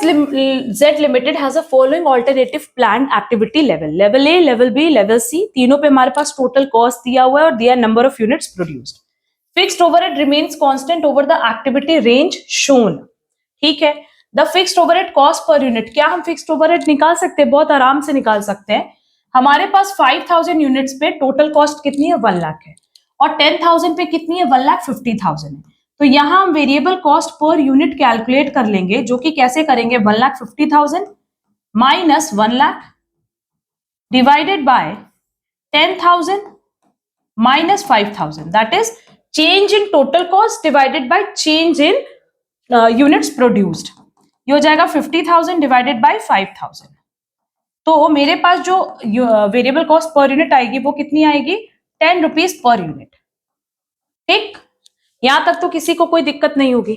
Z Limited has a following alternative planned activity level. Level A, Level B, Level C, तीनों पे हमारे पास total cost दिया हुआ है और दिया number of units produced. Fixed overhead remains constant over the activity range shown. ठीक है. The fixed overhead cost per unit. क्या हम fixed overhead निकाल सकते हैं? बहुत आराम से निकाल सकते हैं. हमारे पास 5000 यूनिट्स पे टोटल कॉस्ट कितनी है? 1 लाख है और 10,000 पे कितनी है? 1,50,000 है. तो यहां हम variable cost per unit calculate कर लेंगे, जो कि कैसे करेंगे? 1,50,000 minus 1 lakh divided by 10,000 minus 5,000, that is change in total cost divided by change in units produced. ये हो जाएगा 50,000 डिवाइडेड बाय 5,000. तो मेरे पास जो वेरिएबल कॉस्ट पर यूनिट आएगी वो कितनी आएगी? 10 रुपीज पर यूनिट. ठीक, यहां तक तो किसी को कोई दिक्कत नहीं होगी.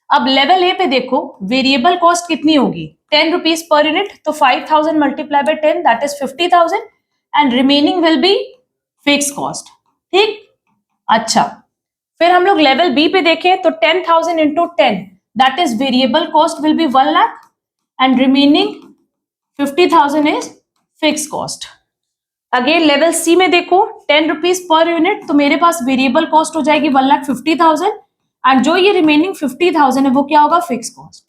अब लेवल ए पे देखो, वेरिएबल कॉस्ट कितनी होगी? 10 रुपीज पर यूनिट. तो 5,000 multiply by 10 that is 50,000 and remaining will be fix cost. ठीक, अच्छा, फिर हम लोग लेवल बी पे देखें तो 10,000 into 10 that is variable cost will be 1 lakh and remaining 50,000 is fix cost. Again level C में देखो 10 रुपीज पर यूनिट, तो मेरे पास वेरिएबल कॉस्ट हो जाएगी 1,50,000 एंड जो ये रिमेनिंग 50,000 है वो क्या होगा? Fix cost.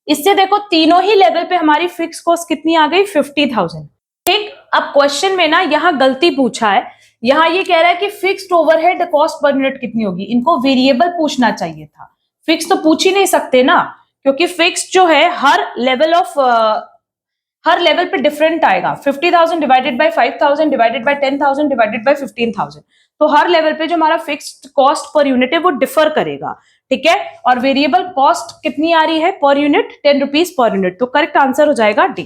इससे देखो तीनों ही लेवल पे हमारी फिक्स कॉस्ट कितनी आ गई? 50,000. ठीक, अब क्वेश्चन में ना यहाँ गलती पूछा है. यहाँ ये कह रहा है कि fixed overhead cost per unit कितनी होगी. इनको वेरिएबल पूछना चाहिए था, फिक्स तो पूछ ही नहीं सकते ना, क्योंकि फिक्स जो है हर लेवल पे डिफरेंट आएगा. 50,000 divided by 5,000 divided by 10,000 divided by 15,000. तो हर लेवल पे जो हमारा फिक्स्ड कॉस्ट पर यूनिट है वो डिफर करेगा. ठीक है, और वेरिएबल कॉस्ट कितनी आ रही है per unit? 10 rupees per unit. तो करेक्ट आंसर हो जाएगा डी.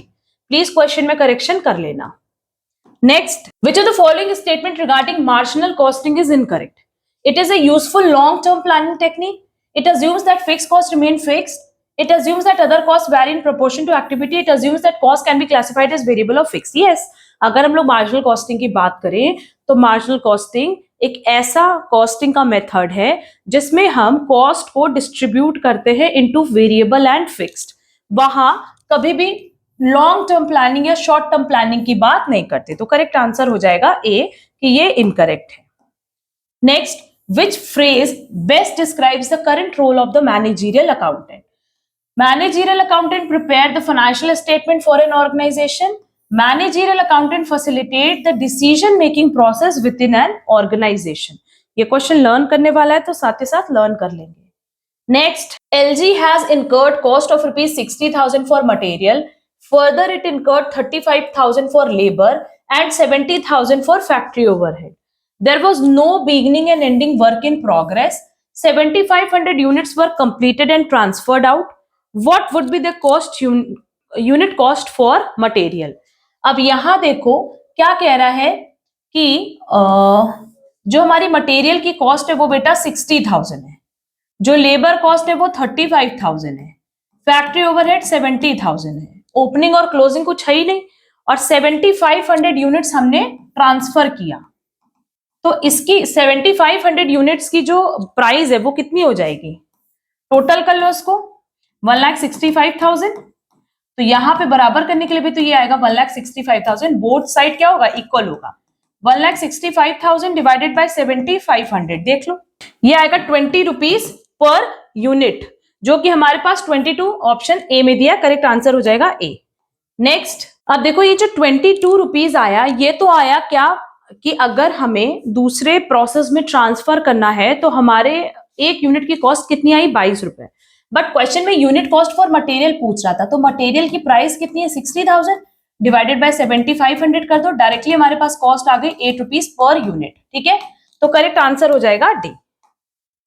प्लीज क्वेश्चन में करेक्शन कर लेना. Next, which of the following statement regarding marginal costing is incorrect? It is a useful long term planning technique. It assumes that fixed costs remain fixed. It assumes that other costs vary in proportion to activity. It assumes that cost can be classified as variable or fixed. Yes, अगर हम लोग marginal costing की बात करें तो marginal costing एक ऐसा costing का मेथड है जिसमें हम कॉस्ट को डिस्ट्रीब्यूट करते हैं इनटू वेरिएबल एंड फिक्स्ड. वहां कभी भी लॉन्ग टर्म प्लानिंग या शॉर्ट टर्म प्लानिंग की बात नहीं करते. तो करेक्ट आंसर हो जाएगा ए कि ये इनकरेक्ट है. Next, which phrase best describes the current role of the managerial accountant? Managerial accountant prepare the financial statement for an organization. Managerial accountant facilitate the decision making process within an organization. ये question learn करने वाला है तो साथ ही साथ learn कर लेंगे. Next, LG has incurred cost of rupees 60,000 for material. Further, it incurred 35,000 for labor and 70,000 for factory overhead. There was no beginning and ending work in progress. 7,500 units were completed and transferred out. What would be the unit cost for material? अब यहां देखो क्या कह रहा है कि जो हमारी मटेरियल की कॉस्ट है वो बेटा 60,000 है, जो लेबर कॉस्ट है वो 35,000 है, फैक्ट्री ओवरहेड 70,000 है, ओपनिंग और क्लोजिंग कुछ है ही नहीं, और 7,500 यूनिट्स हमने ट्रांसफर किया. तो इसकी 7,500 यूनिट्स की जो प्राइस है वो कितनी हो जाएगी? टोटल कर लो इसको, 1,65,000. तो यहां पे बराबर करने के लिए भी तो ये आएगा 1,65,000. बोथ साइड क्या होगा? इक्वल होगा. 1,65,000 डिवाइडेड बाय 7,500, देख लो ये आएगा 20 रुपीज पर यूनिट, जो कि हमारे पास 22 ऑप्शन ए में दिया. करेक्ट आंसर हो जाएगा ए. नेक्स्ट, अब देखो ये जो 22 रुपीज आया, ये तो आया क्या कि अगर हमें दूसरे प्रोसेस में ट्रांसफर करना है तो हमारे एक यूनिट की कॉस्ट कितनी आई? 22 रुपए. बट क्वेश्चन में यूनिट कॉस्ट फॉर मटेरियल पूछ रहा था, तो मटेरियल की प्राइस कितनी है? 60,000 डिवाइडेड बाय 7,500 कर दो, डायरेक्टली हमारे पास कॉस्ट आ गई 8 रुपीज पर यूनिट. ठीक है, तो करेक्ट आंसर हो जाएगा डी.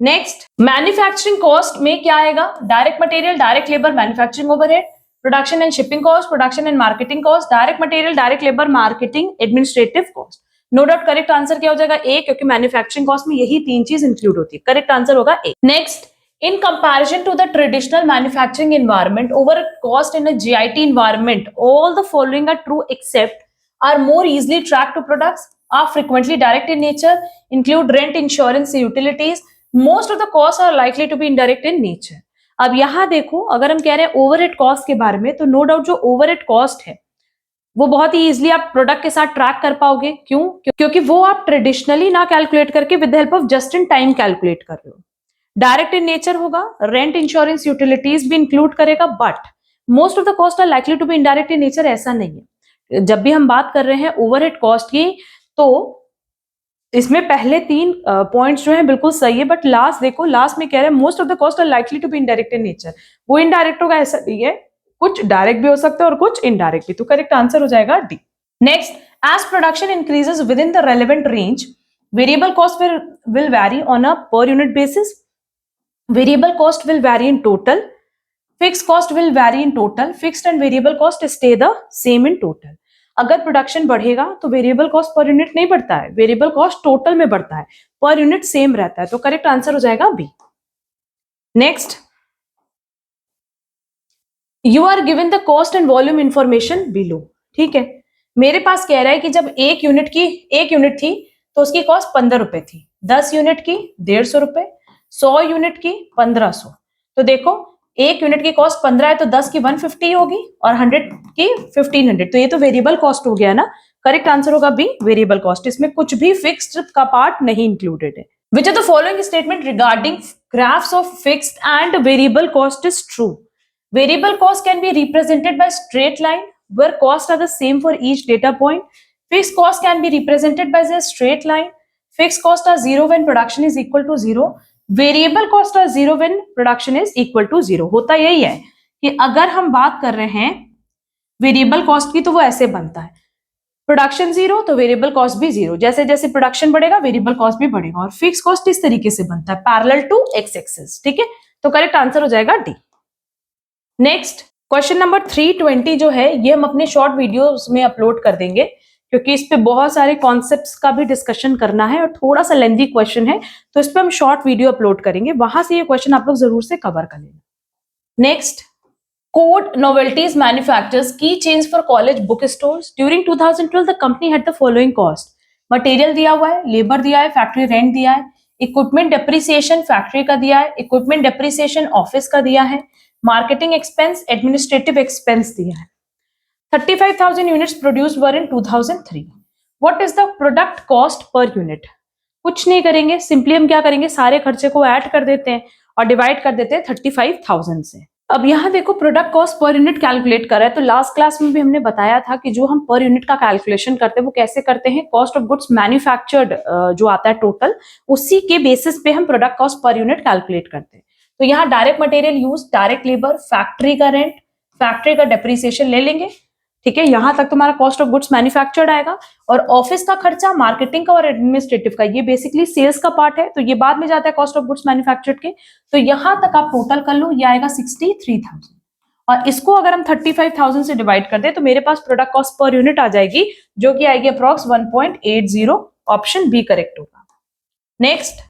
नेक्स्ट, मैन्युफैक्चरिंग कॉस्ट में क्या आएगा? Direct material, direct labour, manufacturing overhead, production and shipping cost, production and marketing cost, direct material, direct labour, marketing, administrative cost. No doubt correct answer क्या हो जाएगा? ए, क्योंकि manufacturing cost में यही तीन चीज इंक्लूड होती है. करेक्ट आंसर होगा A. Next, in comparison to the traditional manufacturing environment over cost in a GIT environment, all the following are true except are more easily tracked to products, are frequently direct in nature, include rent, insurance, utilities. Most of the cost are likely to be indirect in nature. अब यहाँ देखो, अगर हम कह रहे हैं overhead cost के बारे में, तो नो डाउट जो ओवरहेड कॉस्ट है वो बहुत ही इजीली आप प्रोडक्ट के साथ ट्रैक कर पाओगे। क्यों? क्योंकि वो आप ट्रेडिशनली ना कैलकुलेट करके with help of just in time calculate कर रहे हो। डायरेक्ट इन नेचर होगा, रेंट, इंश्योरेंस, यूटिलिटीज भी इंक्लूड करेगा, but most of the cost are likely to be indirect in nature. ऐसा नहीं है। जब भी हम बात कर रहे हैं ओवरहेड कॉस्ट की, तो इसमें पहले 3 पॉइंट्स जो हैं बिल्कुल सही है, बट लास्ट देखो, लास्ट में कह रहे हैं most of the cost are likely to be indirect in nature. वो इनडायरेक्ट होगा ऐसा नहीं है, कुछ डायरेक्ट भी हो सकता है और कुछ इनडायरेक्ट भी। तो करेक्ट आंसर हो जाएगा D. Next, as production increases within the relevant range, variable cost will vary on a per unit basis. Variable cost will vary in total. Fixed cost will vary in total. Fixed and variable cost stay the same in total. अगर production बढ़ेगा तो variable cost per unit नहीं बढ़ता है, variable cost total में बढ़ता है, per unit same रहता है। तो करेक्ट आंसर हो जाएगा B. Next, you are given the cost and volume information below. ठीक है, मेरे पास कह रहा है कि जब एक यूनिट थी तो उसकी कॉस्ट 15 रुपए थी, 10 यूनिट की 150 रुपए, 100 यूनिट की 1500। तो देखो, एक यूनिट की कॉस्ट 15 है तो 10 की 150 होगी और 100 की 1500। तो ये तो वेरिएबल कॉस्ट हो गया ना। करेक्ट आंसर होगा बी, वेरिएबल कॉस्ट। इसमें कुछ भी फिक्स्ड का पार्ट नहीं इंक्लूडेड है। Which are the following statement regarding graphs of fixed and variable cost is true? Variable cost can be represented by straight line where costs are the same for each data point. Fixed cost can be represented by a straight line. Fixed costs are 0 when production is equal to 0. Variable costs are 0 when production is equal to 0. होता यही है कि अगर हम बात कर रहे हैं वेरिएबल कॉस्ट की तो वो ऐसे बनता है, प्रोडक्शन 0 तो वेरिएबल कॉस्ट भी 0। जैसे जैसे प्रोडक्शन बढ़ेगा वेरिएबल कॉस्ट भी बढ़ेगा। और फिक्स कॉस्ट इस तरीके से बनता है, पैरेलल टू एक्स एक्सिस। ठीक है, तो करेक्ट आंसर हो जाएगा डी। नेक्स्ट, क्वेश्चन नंबर 320 जो है ये हम अपने शॉर्ट वीडियोस में अपलोड कर देंगे, क्योंकि इस पे बहुत सारे कॉन्सेप्ट्स का भी डिस्कशन करना है और थोड़ा सा लेंथी क्वेश्चन है, तो इस पे हम शॉर्ट वीडियो अपलोड करेंगे, वहां से ये क्वेश्चन आप लोग जरूर से कवर कर लेना। नेक्स्ट, कोड नोवेल्टीज मैन्युफैक्चर्स की change for college book stores. During 2012 the company had the following cost. Material दिया हुआ है, लेबर दिया है, फैक्ट्री रेंट दिया है, इक्विपमेंट डेप्रिसिएशन फैक्ट्री का दिया है, इक्विपमेंट डेप्रिसिएशन ऑफिस का दिया है, मार्केटिंग एक्सपेंस, एडमिनिस्ट्रेटिव एक्सपेंस दिया है। 35,000 units produced were in 2003। What is the product cost per unit? कुछ नहीं करेंगे, सिंपली हम क्या करेंगे, सारे खर्चे को ऐड कर देते हैं और डिवाइड कर देते हैं 35,000 से। अब यहाँ देखो, product cost per unit calculate कर रहा है, तो लास्ट क्लास में भी हमने बताया था कि जो हम पर यूनिट का कैलकुलेशन करते हैं वो कैसे करते हैं, कॉस्ट ऑफ गुड्स मैन्युफैक्चर्ड जो आता है टोटल, उसी के बेसिस पे हम product cost per unit calculate करते हैं। तो यहाँ direct material use, direct labour, factory का रेंट, फैक्ट्री का डेप्रिसिएशन ले लेंगे। ठीक है, यहां तक तुम्हारा कॉस्ट ऑफ गुड्स मैन्युफैक्चर्ड आएगा। और ऑफिस का खर्चा, मार्केटिंग का और एडमिनिस्ट्रेटिव का, ये बेसिकली सेल्स का पार्ट है, तो ये बाद में जाता है कॉस्ट ऑफ गुड्स मैन्युफैक्चर्ड के। तो यहां तक आप टोटल कर लो, ये आएगा 63,000। और इसको अगर हम 35,000 से डिवाइड कर दे तो मेरे पास प्रोडक्ट कॉस्ट पर यूनिट आ जाएगी, जो कि आएगी अप्रॉक्स 1.80। ऑप्शन बी करेक्ट होगा। नेक्स्ट,